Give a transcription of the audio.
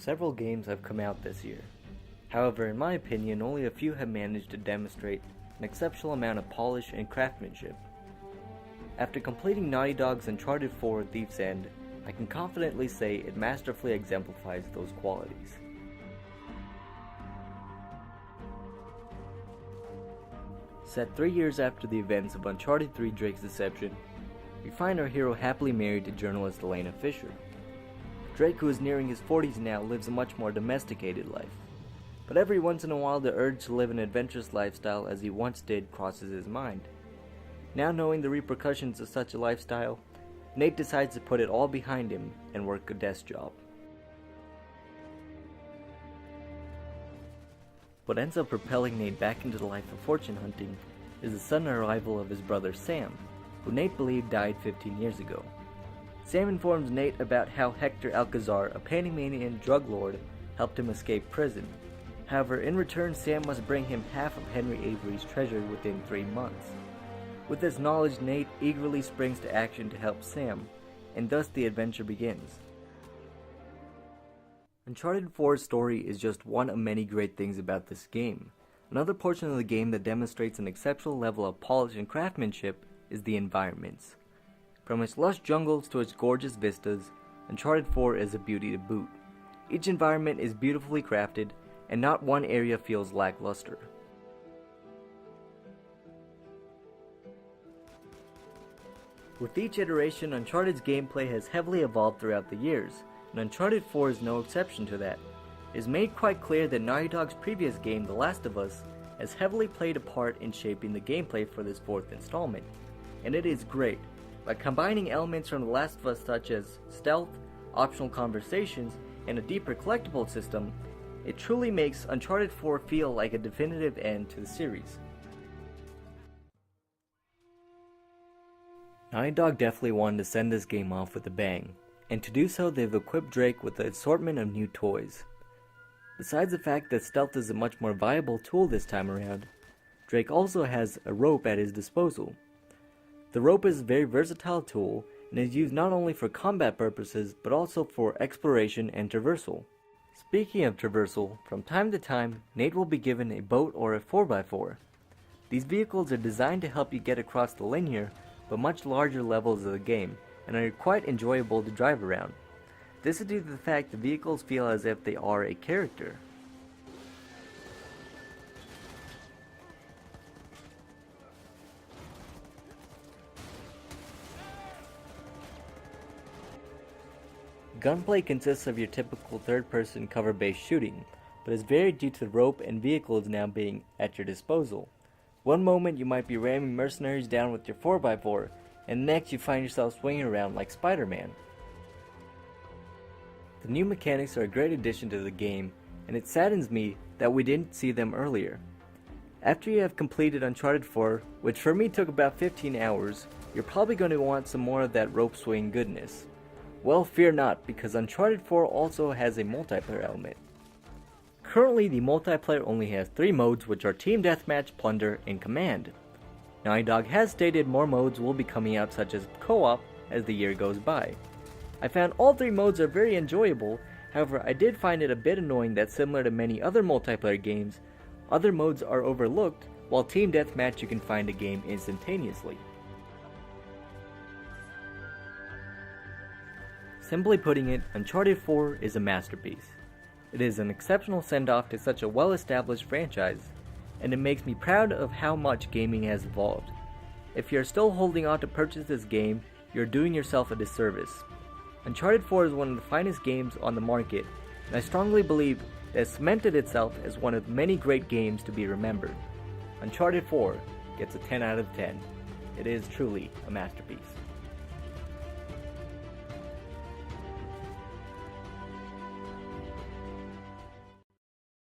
several games have come out this year. However, in my opinion, only a few have managed to demonstrate an exceptional amount of polish and craftsmanship. After completing Naughty Dog's Uncharted 4 Thief's End, I can confidently say it masterfully exemplifies those qualities. Set 3 years after the events of Uncharted 3 Drake's Deception, we find our hero happily married to journalist Elena Fisher. Drake, who is nearing his 40s now, lives a much more domesticated life. But every once in a while the urge to live an adventurous lifestyle as he once did crosses his mind. Now knowing the repercussions of such a lifestyle, Nate decides to put it all behind him and work a desk job. What ends up propelling Nate back into the life of fortune hunting is the sudden arrival of his brother Sam, who Nate believed died 15 years ago. Sam informs Nate about how Hector Alcazar, a Panamanian drug lord, helped him escape prison. However, in return, Sam must bring him half of Henry Avery's treasure within 3 months. With this knowledge, Nate eagerly springs to action to help Sam, and thus the adventure begins. Uncharted 4's story is just one of many great things about this game. Another portion of the game that demonstrates an exceptional level of polish and craftsmanship is the environments. From its lush jungles to its gorgeous vistas, Uncharted 4 is a beauty to boot. Each environment is beautifully crafted, and not one area feels lackluster. With each iteration, Uncharted's gameplay has heavily evolved throughout the years, and Uncharted 4 is no exception to that. It is made quite clear that Naughty Dog's previous game, The Last of Us, has heavily played a part in shaping the gameplay for this 4th installment, and it is great. By combining elements from The Last of Us such as stealth, optional conversations, and a deeper collectible system, it truly makes Uncharted 4 feel like a definitive end to the series. Naughty Dog definitely wanted to send this game off with a bang, and to do so they've equipped Drake with an assortment of new toys. Besides the fact that stealth is a much more viable tool this time around, Drake also has a rope at his disposal. The rope is a very versatile tool and is used not only for combat purposes but also for exploration and traversal. Speaking of traversal, from time to time, Nate will be given a boat or a 4x4. These vehicles are designed to help you get across the linear but much larger levels of the game and are quite enjoyable to drive around. This is due to the fact the vehicles feel as if they are a character. Gunplay consists of your typical third-person cover-based shooting, but is varied due to the rope and vehicles now being at your disposal. One moment you might be ramming mercenaries down with your 4x4, and next you find yourself swinging around like Spider-Man. The new mechanics are a great addition to the game, and it saddens me that we didn't see them earlier. After you have completed Uncharted 4, which for me took about 15 hours, you're probably going to want some more of that rope swing goodness. Well, fear not, because Uncharted 4 also has a multiplayer element. Currently, the multiplayer only has 3 modes, which are Team Deathmatch, Plunder, and Command. Naughty Dog has stated more modes will be coming out, such as Co-op, as the year goes by. I found all 3 modes are very enjoyable, however I did find it a bit annoying that similar to many other multiplayer games, other modes are overlooked, while Team Deathmatch you can find a game instantaneously. Simply putting it, Uncharted 4 is a masterpiece. It is an exceptional send-off to such a well-established franchise, and it makes me proud of how much gaming has evolved. If you're still holding on to purchase this game, you're doing yourself a disservice. Uncharted 4 is one of the finest games on the market, and I strongly believe that it cemented itself as one of many great games to be remembered. Uncharted 4 gets a 10 out of 10. It is truly a masterpiece.